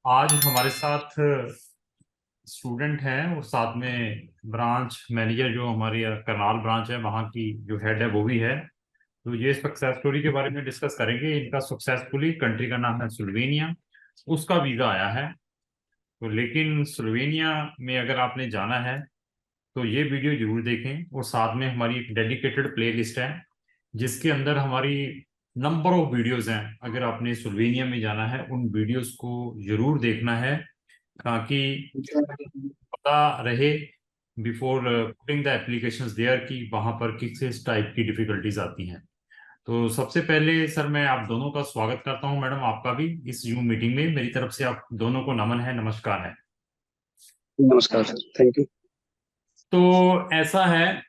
आज हमारे साथ स्टूडेंट हैं और साथ में ब्रांच मैनेजर जो हमारी करनाल ब्रांच है वहाँ की जो हेड है वो भी है। तो ये सक्सेस स्टोरी के बारे में डिस्कस करेंगे। इनका सक्सेसफुली कंट्री का नाम है स्लोवेनिया। उसका वीज़ा आया है। तो लेकिन स्लोवेनिया में अगर आपने जाना है तो ये वीडियो जरूर देखें। और साथ में हमारी एक डेडिकेटेड प्ले लिस्ट है जिसके अंदर हमारी नंबर ऑफ वीडियोस हैं। अगर आपने स्लोवेनिया में जाना है उन वीडियोस को जरूर देखना है ताकि पता रहे before putting the applications there कि वहां पर किस टाइप की डिफिकल्टीज आती हैं। तो सबसे पहले सर मैं आप दोनों का स्वागत करता हूं। मैडम आपका भी इस जूम मीटिंग में मेरी तरफ से आप दोनों को नमन है, नमस्कार है। नमस्कार सर, थैंक यू। तो ऐसा है,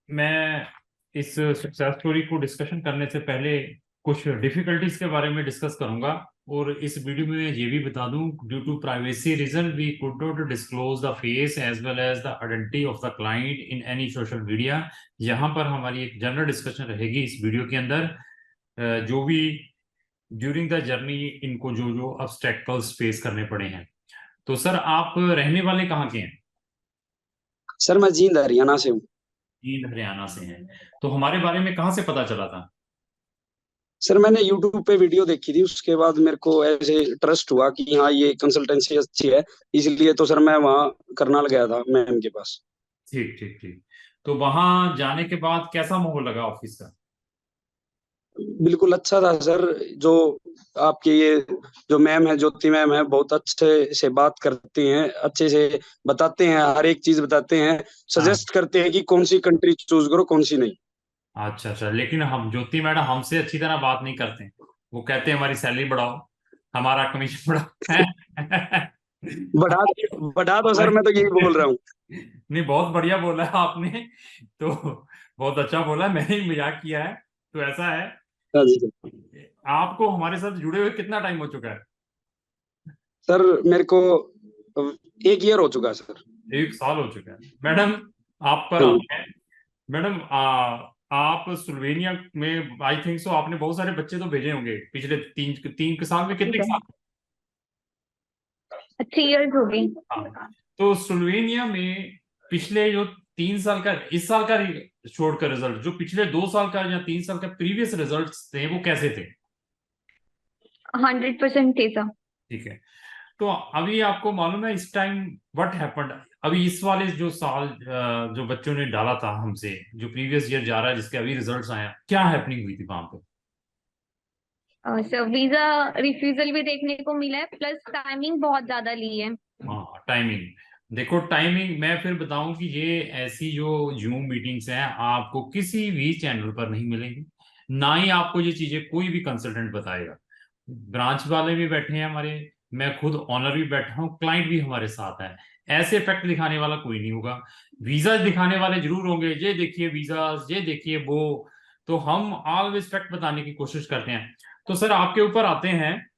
मैं इस सक्सेस स्टोरी को डिस्कशन करने से पहले कुछ डिफिकल्टीज के बारे में डिस्कस करूंगा। और इस वीडियो में ये भी बता दूं, due to privacy reason we could not disclose the face as well as the identity of the client in any social media. यहाँ पर हमारी एक जनरल डिस्कशन रहेगी इस वीडियो के अंदर। जो भी ड्यूरिंग द जर्नी इनको जो जो ऑब्स्टेकल्स फेस करने पड़े हैं। तो सर आप रहने वाले कहाँ के हैं? सर मैं जींद हरियाणा से हूँ। जींद हरियाणा से हैं। तो हमारे बारे में कहाँ से पता चला था? सर मैंने यूट्यूब पे वीडियो देखी थी, उसके बाद मेरे को ऐसे ट्रस्ट हुआ कि हाँ ये कंसल्टेंसी अच्छी है। इसलिए तो सर मैं वहाँ करनाल गया था मैम के पास। ठीक ठीक ठीक। तो वहां जाने के बाद कैसा माहौल लगा ऑफिस का? बिल्कुल अच्छा था सर। जो आपके ये जो मैम है, ज्योति मैम है, बहुत अच्छे से बात करती हैं, अच्छे से बताते हैं, हर एक चीज बताते हैं। हाँ। सजेस्ट करते हैं कि कौन सी कंट्री चूज करो, कौन सी नहीं। अच्छा अच्छा, लेकिन हम ज्योति मैडम हमसे अच्छी तरह बात नहीं करते। वो कहते हैं हमारी सैलरी बढ़ाओ, हमारा कमीशन बढ़ाओ है। बढ़ा बढ़ा दो सर, मैं तो यही बोल रहा हूँ। नहीं, बहुत बढ़िया बोला है आपने। तो बहुत अच्छा बोला, मैंने ही मजाक किया है। तो ऐसा है, हाँ जी सर। आपको हमारे साथ जुड़े हुए कितना टाइम हो चुका है? सर मेरे को 1 ईयर हो चुका है सर। 1 साल हो चुका है मैडम। आप पर हाँ जी। आते हैं मैडम। आप स्लोवेनिया में आई थिंक सो आपने बहुत सारे बच्चे तो भेजे होंगे पिछले तीन तीन के साल में, कितने ठीक है। साल? 3 इयर्स हो गई। हाँ। तो स्लोवेनिया में पिछले जो 3 साल का, इस साल का छोड़कर रिजल्ट, जो पिछले 2 साल का या 3 साल का प्रीवियस रिजल्ट थे वो कैसे थे? 100% थे सर। ठीक है। तो अभी आपको मालूम है इस टाइम व्हाट हैपेंड? अभी इस वाले जो साल जो बच्चों ने डाला था हमसे, जो प्रीवियस ईयर जा रहा है जिसके अभी रिजल्ट्स आए हैं, क्या हैपनिंग हुई थी वहां पे? सर वीजा रिफ्यूजल भी देखने को मिला है, प्लस टाइमिंग बहुत ज्यादा ली है। हाँ, टाइमिंग। देखो टाइमिंग मैं फिर बताऊं कि ये ऐसी जो जूम मीटिंग्स हैं आपको किसी भी चैनल पर नहीं मिलेंगी। ना ही आपको ये चीजें कोई भी कंसल्टेंट बताएगा। ब्रांच वाले भी बैठे हैं हमारे, मैं खुद ऑनर भी बैठा हूँ, क्लाइंट भी हमारे साथ है। ऐसे फैक्ट दिखाने वाला कोई नहीं होगा। वीजा दिखाने वाले जरूर होंगे, ये देखिए वीजा, ये देखिए वो। तो हम ऑलवेज फैक्ट बताने की कोशिश करते हैं। तो सर आपके ऊपर आते हैं।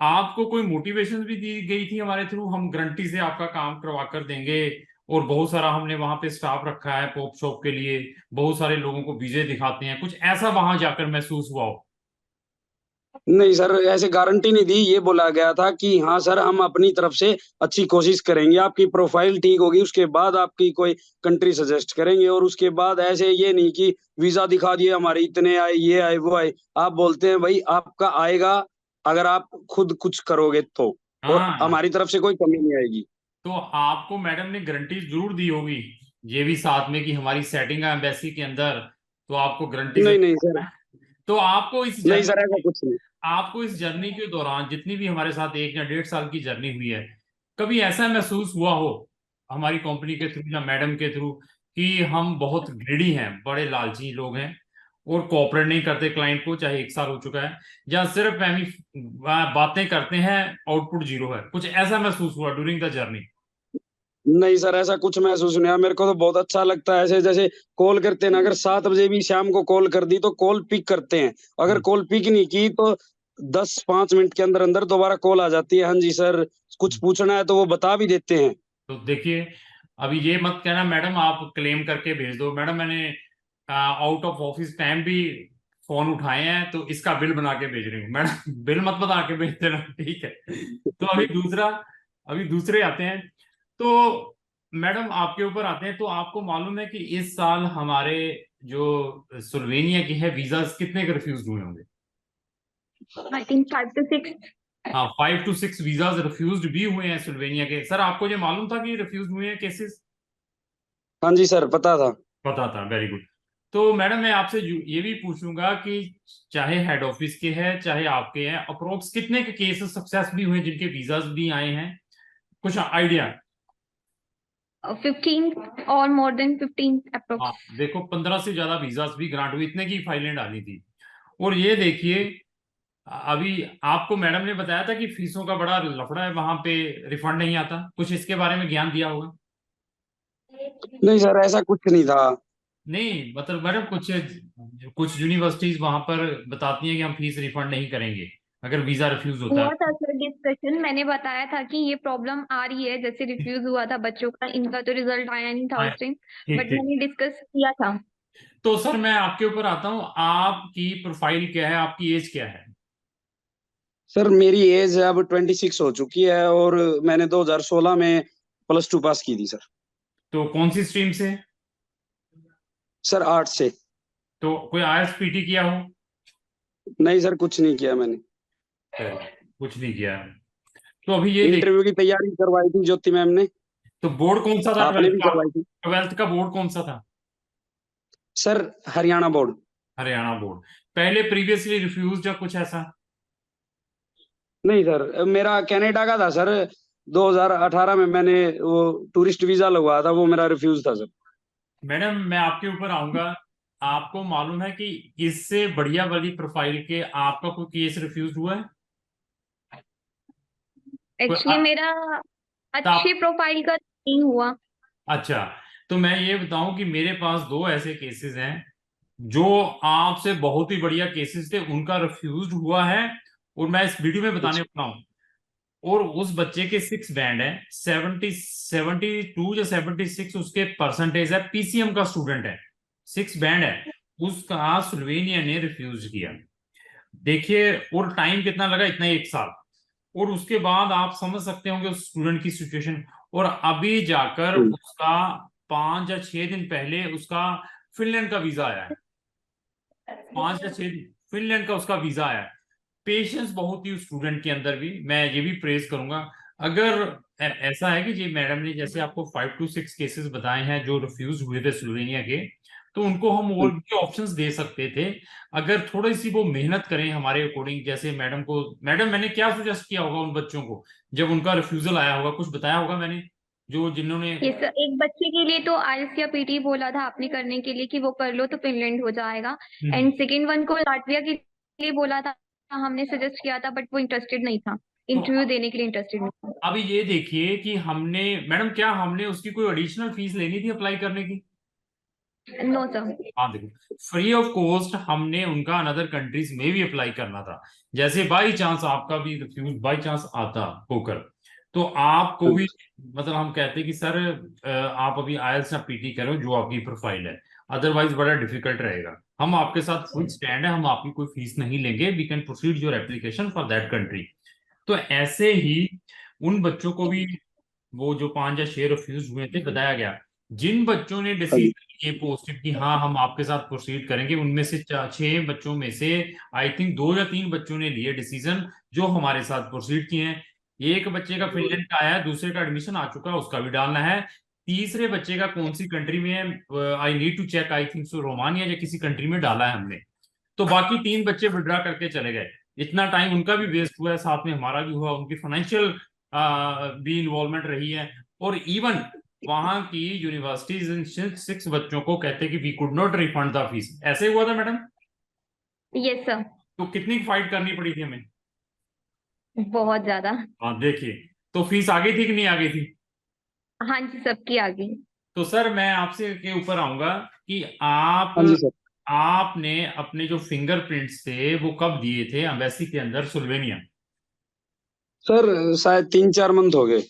आपको कोई मोटिवेशन भी दी गई थी हमारे थ्रू, हम गारंटी से आपका काम करवा कर देंगे। और बहुत सारा हमने वहां पे स्टाफ रखा है पॉप शॉप के लिए, बहुत सारे लोगों को वीजे दिखाते हैं, कुछ ऐसा वहां जाकर महसूस हुआ हो? नहीं सर, ऐसे गारंटी नहीं दी। ये बोला गया था कि हाँ सर, हम अपनी तरफ से अच्छी कोशिश करेंगे, आपकी प्रोफाइल ठीक होगी उसके बाद आपकी कोई कंट्री सजेस्ट करेंगे। और उसके बाद ऐसे ये नहीं कि वीजा दिखा दिए हमारे, इतने आए, ये आए, वो आए। आप बोलते हैं भाई आपका आएगा अगर आप खुद कुछ करोगे तो। और हाँ। हमारी तरफ से कोई कमी नहीं आएगी। तो आपको मैडम ने गारंटी जरूर दी होगी, ये भी साथ में कि हमारी सेटिंग है एम्बेसी के अंदर, तो आपको गारंटी से। नहीं नहीं सर। तो आपको इस नहीं जर्नी सर, ऐसा कुछ नहीं। आपको इस जर्नी के दौरान जितनी भी हमारे साथ 1 या 1.5 साल की जर्नी हुई है, कभी ऐसा महसूस हुआ हो हमारी कंपनी के थ्रू या मैडम के थ्रू कि हम बहुत ग्रीडी हैं, बड़े लालची लोग हैं और कोऑपरेट नहीं करते क्लाइंट को, चाहे 1 साल हो चुका है, या सिर्फ हम ही बातें करते हैं, आउटपुट जीरो है, कुछ ऐसा महसूस हुआ ड्यूरिंग द जर्नी? नहीं सर, ऐसा कुछ महसूस नहीं हुआ। मेरे को तो बहुत अच्छा लगता है। ऐसे जैसे कॉल करते हैं ना, अगर 7 बजे भी शाम को कॉल कर दी तो कॉल पिक करते हैं। अगर कॉल पिक नहीं की तो 10-5 मिनट के अंदर अंदर दोबारा कॉल आ जाती है, हाँ जी सर कुछ पूछना है, तो वो बता भी देते हैं। तो देखिए, अभी ये मत कहना मैडम आप क्लेम करके भेज दो। मैडम मैंने आउट ऑफ ऑफिस टाइम भी फोन उठाए हैं तो इसका बिल बना के भेज रही हूँ मैडम। बिल मत बना के भेज देना, ठीक है। तो अभी दूसरे आते हैं। तो मैडम आपके ऊपर आते हैं। तो आपको मालूम है कि इस साल हमारे जो स्लोवेनिया की है वीजा कितने के रिफ्यूज हुए होंगे? I think 5 to 6। हाँ, 5 to 6 वीजाज रिफ्यूज भी हुए हैं स्लोवेनिया के। सर आपको ये मालूम था कि रिफ्यूज हुए हैं केसेस? हाँ जी सर, पता था। पता था, वेरी गुड। तो मैडम मैं आपसे ये भी पूछूंगा कि चाहे हेड ऑफिस के हैं चाहे आपके हैं, अप्रोक्स कितने के केसेस सक्सेस भी हुए जिनके वीजाज भी आए हैं? कुछ आइडिया? 15 और मोर देन 15 हाँ, अप्रोक्स। देखो 15 से ज्यादा वीजाज भी ग्रांट हुई, इतने की फाइलें डाली थी। और ये देखिए, अभी आपको मैडम ने बताया था कि फीसों का बड़ा लफड़ा है वहां पे, रिफंड नहीं आता। कुछ इसके बारे में ज्ञान दिया होगा? नहीं सर, ऐसा कुछ नहीं था। नहीं मतलब मैडम, कुछ कुछ यूनिवर्सिटीज वहां पर बताती हैं कि हम फीस रिफंड नहीं करेंगे अगर वीजा रिफ्यूज होता हुआ है। था सर डिस्कशन, मैंने बताया था कि ये प्रॉब्लम आ रही है, जैसे रिफ्यूज हुआ था बच्चों का, इनका तो रिजल्ट आया नहीं था हाँ, उस टाइम, ठीक बट ठीक। मैंने डिस्कस किया था। तो सर मैं आपके ऊपर आता हूँ, आपकी प्रोफाइल क्या है, आपकी एज क्या है? सर मेरी एज अब 26 हो चुकी है, और मैंने 2016 में +2 पास की थी सर। तो कौन सी स्ट्रीम से? सर आर्ट्स से। तो कोई आईएलटीएस पीटी किया हो? नहीं सर, कुछ नहीं किया मैंने। सर, कुछ नहीं किया। तो अभी ये देख, इंटरव्यू की तैयारी करवाई थी ज्योति मैम ने। तो बोर्ड कौन सा था आपने ट्वेल्थ भी का? करवाई थी। ट्वेल्थ का बोर्ड कौन सा था? Sir Haryana board. Haryana board. पहले प्रीवियसली रिफ्यूज या कुछ ऐसा? नहीं सर, मेरा कनाडा का था सर। 2018 में मैंने वो टूरिस्ट वीजा लगवाया था, वो मेरा रिफ्यूज था सर। मैडम मैं आपके ऊपर आऊंगा। आपको मालूम है कि इससे बढ़िया वाली प्रोफाइल के आपका कोई केस रिफ्यूज हुआ है? कोई एक्चुअली मेरा अच्छे आप, प्रोफाइल का नहीं हुआ। अच्छा, तो मैं ये बताऊं कि मेरे पास दो ऐसे केसेस हैं जो आपसे बहुत ही बढ़िया केसेस थे, उनका रिफ्यूज हुआ है। और मैं इस वीडियो में बताने अच्छा। वाला हूँ। और उस बच्चे के 6 बैंड है, 72 या 76 उसके परसेंटेज है, पीसीएम का स्टूडेंट है, 6 बैंड है, उसका स्लोवेनिया ने रिफ्यूज किया। देखिए, और टाइम कितना लगा, इतना 1 साल। और उसके बाद आप समझ सकते होंगे उस स्टूडेंट की सिचुएशन। और अभी जाकर हम्म। उसका 5 या 6 दिन पहले उसका फिनलैंड का वीजा आया है। 5 या 6 दिन फिनलैंड का उसका वीजा आया है। पेशेंस बहुत ही उस स्टूडेंट के अंदर भी, मैं ये भी प्रेज करूंगा। अगर ऐसा है कि जी मैडम ने जैसे आपको 5 to 6 केसेस बताए हैं जो रिफ्यूज हुए थे स्लोवेनिया के, तो उनको हम और भी ऑप्शंस दे सकते थे अगर थोड़ी सी वो मेहनत करें हमारे अकॉर्डिंग। जैसे मैडम को, मैडम मैंने क्या सजेस्ट किया होगा उन बच्चों को जब उनका रिफ्यूजल आया होगा, कुछ बताया होगा मैंने, जो जिन्होंने। ये सर एक बच्चे के लिए तो आईएलटीएस या पीटी बोला था आपने करने के लिए कि वो कर लो तो फिनलैंड हो जाएगा। हम्म, एंड सेकेंड वन को लाटविया के लिए बोला था, हमने सजेस्ट किया था, बट वो इंटरेस्टेड नहीं था, तो इंटरव्यू देने के लिए इंटरेस्टेड नहीं था। अभी ये देखिए कि हमने, मैडम क्या हमने उसकी कोई एडिशनल फीस लेनी थी अप्लाई करने की? No sir. हाँ देखो, फ्री ऑफ कॉस्ट हमने उनका अनदर कंट्रीज में भी अप्लाई करना था। जैसे बाई चांस आपका भी रिफ्यूज बाई चांस आता होकर, तो आपको भी, मतलब हम कहते हैं कि सर आप अभी आईएलटीएस या पीटी करो जो आपकी प्रोफाइल है, अदरवाइज बड़ा डिफिकल्ट रहेगा। हम आपके साथ फुल स्टैंड है, हम आपकी कोई फीस नहीं लेंगे, we can proceed your application for that country. तो ऐसे ही उन बच्चों को भी, वो जो 5 या 6 रिफ्यूज हुए थे, बताया गया। जिन बच्चों ने डिसीजन ये पॉजिटिव कि हाँ हम आपके साथ प्रोसीड करेंगे, उनमें से 6 बच्चों में से आई थिंक 2 या 3 बच्चों ने लिए डिसीजन जो हमारे साथ प्रोसीड किए हैं। एक बच्चे का फिनलैंड का आया है, दूसरे का एडमिशन आ चुका है, उसका भी डालना है। तीसरे बच्चे का कौन सी कंट्री में है, I need to check, I think so Romania या किसी कंट्री में डाला है हमने। तो बाकी 3 बच्चे विड्रा करके चले गए। इतना टाइम उनका भी वेस्ट हुआ है, साथ में हमारा भी हुआ, उनकी फाइनेंशियल भी इन्वॉल्वमेंट रही है। और इवन वहां की यूनिवर्सिटीज 6 बच्चों को कहते कि we could not refund the fees, ऐसे हुआ था मैडम। Yes sir. तो कितनी फाइट करनी पड़ी थी हमें? बहुत ज्यादा। हाँ देखिए, तो फीस आ गई थी कि नहीं आ गई थी? हाँ जी, सबकी आ गई। तो सर मैं आपसे के ऊपर आऊंगा कि आप, हाँ जी सर। आपने अपने जो फिंगरप्रिंट्स थे वो कब दिए थे एम्बेसी के अंदर स्लोवेनिया? सर शायद 3-4 मंथ हो गए।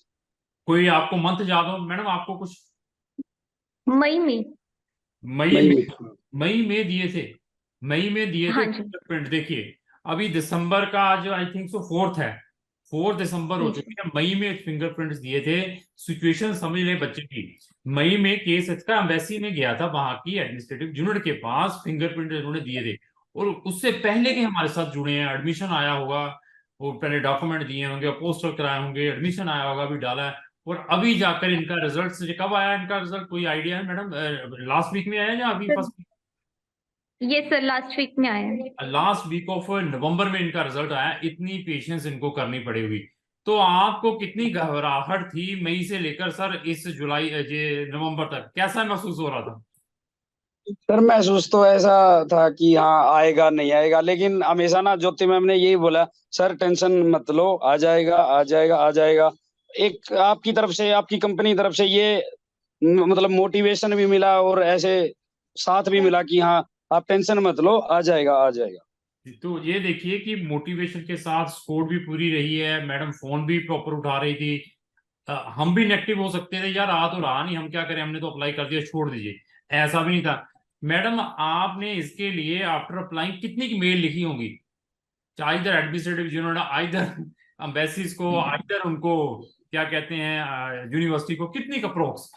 कोई आपको मंथ याद हो मैडम आपको कुछ? मई में। मई मई में? में। मई में दिए थे? मई में दिए थे हाँ जी। फिंगरप्रिंट। देखिए अभी दिसंबर का आज आई थिंक सो 4 है, 4 दिसंबर हो जी। चुकी है, मई में फिंगरप्रिंट्स दिए थे। सिचुएशन समझ ले बच्चे की। मई में केस इसका एम्बेसी में गया था, वहां की एडमिनिस्ट्रेटिव यूनिट के पास फिंगरप्रिंट उन्होंने दिए थे। और उससे पहले के हमारे साथ जुड़े हैं, एडमिशन आया होगा, वो पहले डॉक्यूमेंट दिए होंगे, पोस्टर कराए होंगे, एडमिशन आया होगा, अभी डाला है। और अभी जाकर इनका रिजल्ट कब आया, इनका रिजल्ट कोई आइडिया है मैडम? लास्ट वीक में आया या अभी सर, फर्स्ट? ये सर लास्ट वीक में आया है। लास्ट वीक ऑफ नवंबर में इनका रिजल्ट आया। इतनी पेशेंस इनको करनी पड़ी हुई। तो आपको कितनी घबराहट थी मई से लेकर सर इस जुलाई ये नवंबर तक, कैसा महसूस हो रहा था? सर महसूस तो ऐसा था कि हाँ आएगा नहीं आएगा, लेकिन हमेशा ना ज्योति मैम ने यही बोला, सर टेंशन मत लो, आ जाएगा आ जाएगा आ जाएगा। एक आपकी तरफ से, आपकी कंपनी की तरफ से ये मतलब मोटिवेशन भी मिला और ऐसे साथ भी मिला कि हाँ आप टेंशन मत लो, आ जाएगा आ जाएगा। तो ये देखिए कि मोटिवेशन के साथ सपोर्ट भी पूरी रही है, मैडम फोन भी प्रॉपर उठा रही थी। हम भी नेगेटिव हो सकते थे, यार आ तो रहा नहीं, हम क्या करें, हमने तो अप्लाई कर दिया, छोड़ दीजिए, ऐसा भी नहीं था। मैडम आपने इसके लिए आफ्टर अप्लाइंग कितनी की मेल लिखी होंगी, either administrative unit, either embassies को, आइदर उनको क्या कहते हैं यूनिवर्सिटी को, कितनी का अप्रोक्स,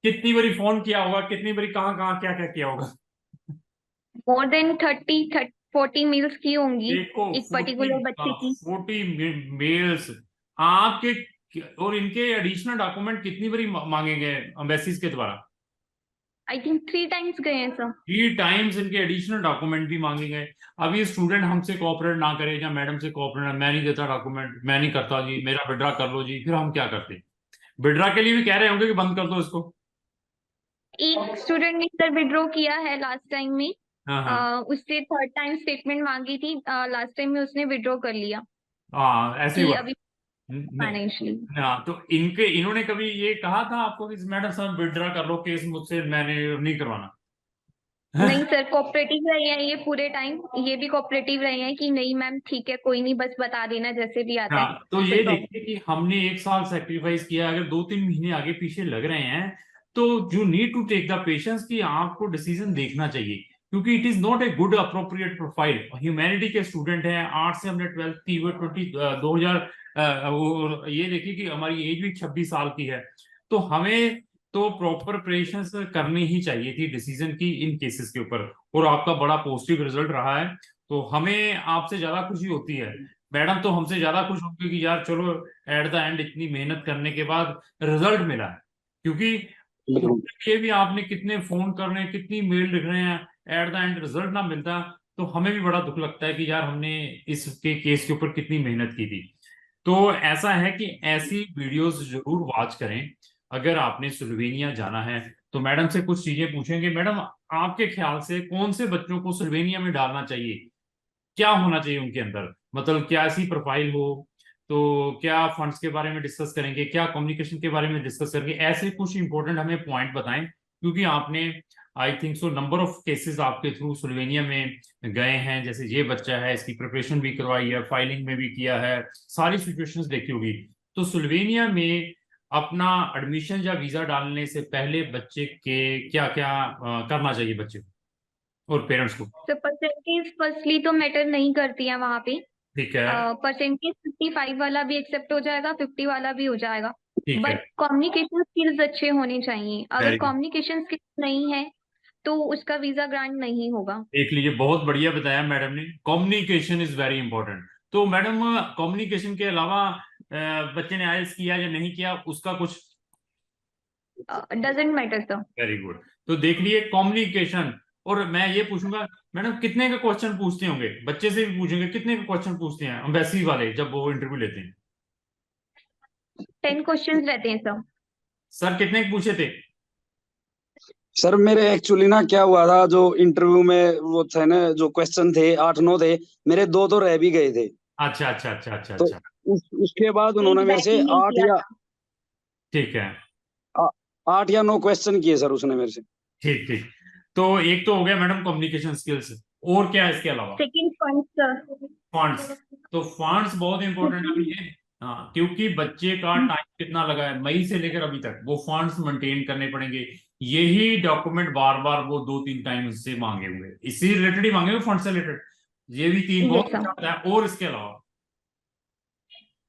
कितनी बारी फोन किया होगा, कितनी बारी कहाँ कहाँ क्या क्या किया होगा? मोर देन 40 मेल्स की होंगी देखो एक पर्टिकुलर बच्चे की। 40 मेल्स आपके, और इनके एडिशनल डॉक्यूमेंट कितनी बारी मांगेंगे एम्बेसीज के द्वारा? आई थिंक 3 टाइम्स गए हैं सर। 3 टाइम्स इनके एडिशनल डॉक्यूमेंट भी मांगे गए। अब ये स्टूडेंट हमसे कोऑपरेट ना करे या मैडम से कोऑपरेट, मैं नहीं देता डॉक्यूमेंट, मैं नहीं करता जी, मेरा विड्रा कर लो जी, फिर हम क्या करते? विड्रा के लिए भी कह रहे होंगे कि बंद कर दो इसको। एक स्टूडेंट ने सर विड्रॉ किया है लास्ट टाइम में। हाँ हाँ उससे 3rd टाइम स्टेटमेंट मांगी थी, लास्ट टाइम में उसने विड्रॉ कर लिया हाँ, ऐसे ही कि हुआ। अभी न- फाइनेंशियली। हाँ, तो इन्होंने कभी ये कहा था आपको कि मैडम साहब विड्रा कर लो केस मुझसे, मैंने नहीं करवाना? नहीं सर, कोऑपरेटिव रहे हैं ये पूरे टाइम। ये भी कोऑपरेटिव रहे हैं कि नहीं मैम ठीक है, कोई नहीं, बस बता देना जैसे भी आता है, हाँ, तो कोई ये प्रॉब्लम। देखिए कि हमने 1 साल सेक्रीफाइस किया, अगर 2-3 महीने आगे पीछे लग रहे हैं, तो you need to take the patience कि आपको डिसीजन देखना चाहिए, क्योंकि it is not a good appropriate profile. Humanity के स्टूडेंट हैं, आर्ट से हमने 12th की, वो 2000 और ये देखिए कि हमारी एज भी 26 साल की है। तो हमें तो प्रॉपर प्रिपरेशन करनी ही चाहिए थी डिसीजन की इन केसेस के ऊपर। और आपका बड़ा पॉजिटिव रिजल्ट रहा है, तो हमें आपसे ज्यादा खुशी होती है। मैडम तो हमसे ज्यादा खुश होंगे कि यार चलो एट द एंड इतनी मेहनत करने के बाद रिजल्ट मिला है। क्योंकि बिल्कुल। उसके लिए भी आपने कितने फोन कर रहे हैं, कितनी मेल लिख रहे हैं, एट द एंड रिजल्ट ना मिलता, तो हमें भी बड़ा दुख लगता है कि यार हमने इसके केस के ऊपर कितनी मेहनत की थी। तो ऐसा है कि ऐसी वीडियोस जरूर वॉच करें। अगर आपने स्लोवेनिया जाना है तो मैडम से कुछ चीजें पूछेंगे। मैडम आपके ख्याल से कौन से बच्चों को स्लोवेनिया में डालना चाहिए, क्या होना चाहिए उनके अंदर, मतलब क्या ऐसी प्रोफाइल हो, तो क्या फंड्स के बारे में डिस्कस करेंगे, क्या कम्युनिकेशन के बारे में डिस्कस करेंगे, ऐसे कुछ इंपॉर्टेंट हमें पॉइंट बताएं। क्योंकि आपने आई think so number of cases आपके थ्रू स्लोवेनिया में गए हैं, जैसे ये बच्चा है, इसकी प्रिपरेशन भी करवाई है, फाइलिंग में भी किया है, सारी सिचुएशंस देखी होगी। तो स्लोवेनिया में अपना एडमिशन या वीजा डालने से पहले बच्चे के क्या क्या करना चाहिए, बच्चे को और पेरेंट्स को? तो परसेंटेज फर्स्टली तो मैटर नहीं करती है वहां पे। ठीक है। परसेंटेज 55 वाला भी एक्सेप्ट हो जाएगा, 50 वाला भी हो जाएगा। ठीक है। बट कम्युनिकेशन स्किल्स अच्छे होने चाहिए। अगर वेरी गुड। कम्युनिकेशन स्किल्स नहीं है तो उसका वीजा ग्रांट नहीं होगा। देख लीजिए, बहुत बढ़िया बताया मैडम ने, कम्युनिकेशन इज वेरी इंपॉर्टेंट। तो मैडम कम्युनिकेशन के अलावा बच्चे ने आईएलटीएस किया या नहीं किया उसका कुछ? Doesn't matter sir. Very good. तो देख लिए कम्युनिकेशन। और मैं ये पूछूंगा मैडम, कितने का क्वेश्चन पूछते होंगे, बच्चे से भी पूछेंगे कितने का क्वेश्चन पूछते हैं एम्बेसी वाले जब वो इंटरव्यू लेते हैं? 10 क्वेश्चंस रहते हैं सर। सर कितने पूछे थे? सर मेरे एक्चुअली ना क्या हुआ था, जो इंटरव्यू में वो थे ना, जो क्वेश्चन थे 8-9 थे, मेरे दो तो रह भी गए थे। अच्छा अच्छा अच्छा अच्छा तो अच्छा। उसके बाद एक उन्होंने मेरे बैक से ही नहीं आठ किया या था। ठीक है। 8 या 9 क्वेश्चन किए सर उसने मेरे से। ठीक ठीक। तो एक तो हो गया मैडम कम्युनिकेशन स्किल्स, और क्या है इसके अलावा? Second point sir. फंड्स। तो फंड्स बहुत इंपॉर्टेंट है अभी ये। हाँ, क्योंकि बच्चे का टाइम कितना लगा है मई से लेकर अभी तक, वो फंड्स मेंटेन करने पड़ेंगे। यही डॉक्यूमेंट बार बार वो 2-3 टाइम उससे मांगे हुए, इसी रिलेटेड ही मांगे हुए, फंड से रिलेटेड। ये भी 3 Yes, बहुत sir. अच्छा होता है। और इसके अलावा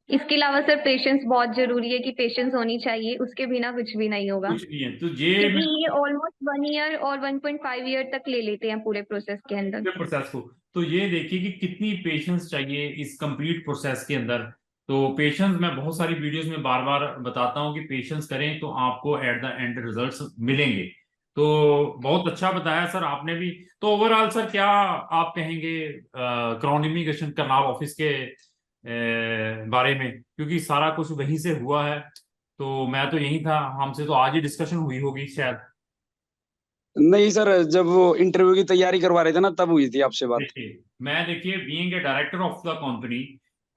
इसके अलावा सर पेशेंस बहुत जरूरी है, कि पेशेंस होनी चाहिए, उसके बिना कुछ भी नहीं होगा। कुछ नहीं है तो ये क्योंकि ये ऑलमोस्ट 1 ईयर और 1.5 ईयर तक ले लेते हैं पूरे प्रोसेस के अंदर। प्रोसेस को, तो ये देखिए कि कितनी पेशेंस चाहिए इस कंप्लीट प्रोसेस के अंदर। तो पेशेंस मैं बहुत सारी वीडियोस में बार बार बताता हूँ कि पेशेंस करें तो आपको एट द एंड रिजल्ट्स मिलेंगे। तो बहुत अच्छा बताया सर आपने भी। तो ओवरऑल सर क्या आप कहेंगे क्राउन इमिग्रेशन करनाल ऑफिस के बारे में, क्योंकि सारा कुछ वहीं से हुआ है। तो मैं तो यही था, हमसे तो आज ही डिस्कशन हुई होगी शायद। नहीं सर, जब वो इंटरव्यू की तैयारी करवा रहे थे ना, तब हुई थी आपसे बात। देखिए being a director of the company,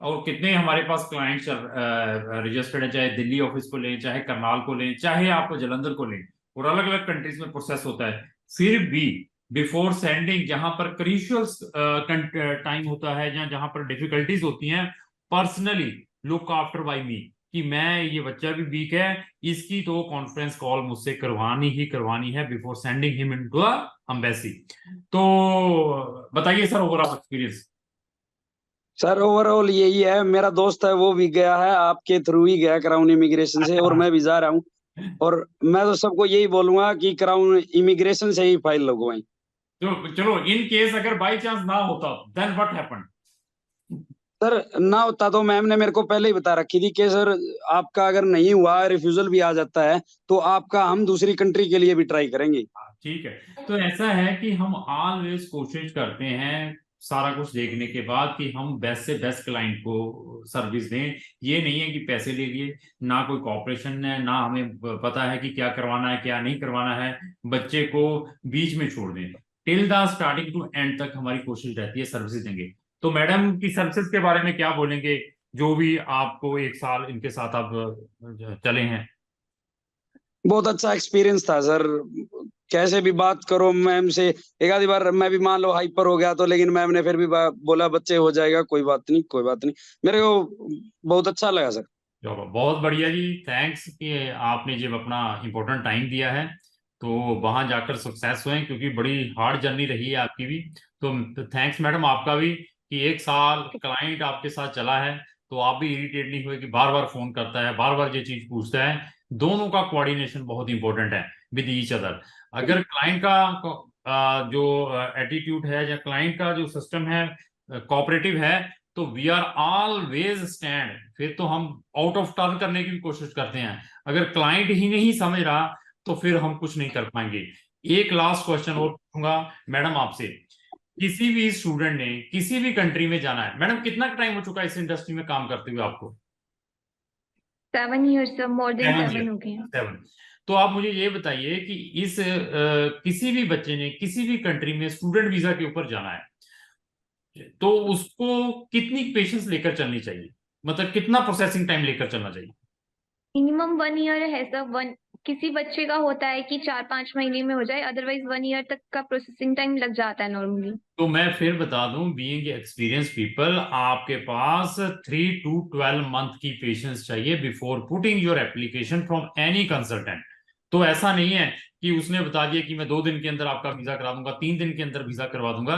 और कितने हमारे पास क्लाइंट्स रजिस्टर्ड है, चाहे दिल्ली ऑफिस को लें, चाहे करनाल को लें, चाहे आप जलंधर को लें, और अलग अलग कंट्रीज में प्रोसेस होता है। फिर भी बिफोर सेंडिंग, जहां पर क्रूशियल टाइम होता है, जहां पर डिफिकल्टीज होती हैं, पर्सनली लुक आफ्टर बाय मी, कि मैं, ये बच्चा भी वीक है, इसकी तो कॉन्फ्रेंस कॉल मुझसे करवानी ही करवानी है before sending him into the embassy. तो बताइए sir overall experience. Sir overall यही है, मेरा दोस्त है वो भी गया है, आपके थ्रू ही गया क्राउन इमिग्रेशन से, और मैं भी जा रहा हूँ। और मैं तो सबको यही बोलूंगा कि क्राउन इमिग्रेशन से ही फाइल लगवाएं। तो चलो, इन केस अगर बाई चांस ना होता, देन व्हाट हैपेंड? सर ना होता तो मैम ने मेरे को पहले ही बता रखी थी कि सर आपका अगर नहीं हुआ, रिफ्यूजल भी आ जाता है, तो आपका हम दूसरी कंट्री के लिए भी ट्राई करेंगे। ठीक है। तो ऐसा है कि हम ऑलवेज कोशिश करते हैं सारा कुछ देखने के बाद कि हम बेस्ट से बेस्ट क्लाइंट को सर्विस दें। ये नहीं है कि पैसे ले लिए, ना कोई कॉपरेशन है, ना हमें पता है कि क्या करवाना है क्या नहीं करवाना है, बच्चे को बीच में छोड़ दें। Till the starting to end तक हमारी कोशिश रहती है सर्विस देंगे। तो मैडम की सर्विसेज के बारे में क्या बोलेंगे, जो भी आपको 1 साल इनके साथ आप चले हैं? बहुत अच्छा एक्सपीरियंस था सर। कैसे भी बात करो मैम से, एक आधी बार मैं भी मान लो हाइपर हो गया तो, लेकिन मैम ने फिर भी बोला बच्चे हो जाएगा, कोई बात नहीं कोई बात नहीं। मेरे को बहुत अच्छा लगा सर। चलो बहुत बढ़िया जी, थैंक्स कि आपने जब अपना इम्पोर्टेंट टाइम दिया है, तो वहां जाकर सक्सेस हुए, क्योंकि बड़ी हार्ड जर्नी रही है आपकी भी। तो थैंक्स मैडम आपका भी, कि 1 साल क्लाइंट आपके साथ चला है, तो आप भी इरिटेट नहीं हुए कि बार बार फोन करता है, बार बार ये चीज पूछता है। दोनों का कोऑर्डिनेशन बहुत इंपॉर्टेंट है विद ईच अदर। अगर क्लाइंट का जो एटीट्यूड है, या क्लाइंट का जो सिस्टम है कोऑपरेटिव है, तो वी आर ऑलवेज स्टैंड, फिर तो हम आउट ऑफ टर्न करने की भी कोशिश करते हैं। अगर क्लाइंट ही नहीं समझ रहा, तो फिर हम कुछ नहीं कर पाएंगे। एक लास्ट क्वेश्चन और पूछूंगा मैडम आपसे। किसी भी स्टूडेंट ने किसी भी कंट्री में जाना है, मैडम कितना टाइम हो चुका है इस इंडस्ट्री में काम करते हुए आपको? 7 years सर, मोर देन 7 7 हो गए हैं। 7। तो आप मुझे ये बताइए कि इस किसी भी बच्चे ने किसी भी कंट्री में स्टूडेंट वीजा के ऊपर जाना है, तो उसको कितनी पेशेंस लेकर चलनी चाहिए, मतलब कितना प्रोसेसिंग टाइम लेकर चलना चाहिए? मिनिमम 1 ईयर है सर। किसी बच्चे का होता है कि 4-5 महीने में हो जाए, अदरवाइज 1 ईयर तक का प्रोसेसिंग टाइम लग जाता है नॉर्मली। तो मैं फिर बता दूं, बीइंग एक्सपीरियंस पीपल, आपके पास 3 to 12 मंथ की पेशेंस चाहिए before putting your application from any consultant. तो ऐसा नहीं है कि उसने बता दिया कि मैं 2 दिन के अंदर आपका वीजा करा दूंगा, 3 दिन के अंदर वीजा करवा दूंगा।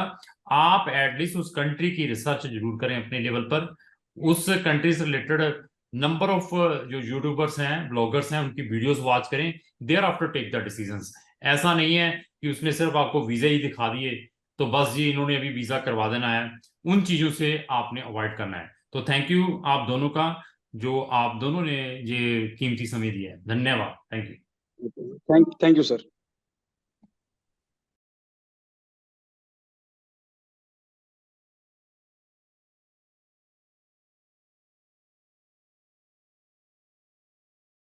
आप एटलीस्ट उस कंट्री की रिसर्च जरूर करें अपने लेवल पर, उस कंट्री से रिलेटेड नंबर ऑफ जो यूट्यूबर्स हैं, ब्लॉगर्स हैं, उनकी वीडियोस वॉच करें, thereafter take the decisions. ऐसा नहीं है कि उसने सिर्फ आपको वीजा ही दिखा दिए तो बस जी इन्होंने अभी वीजा करवा देना है। उन चीजों से आपने अवॉइड करना है। तो थैंक यू आप दोनों का, जो आप दोनों ने ये कीमती समय दिया है। धन्यवाद, thank you. Thank you sir.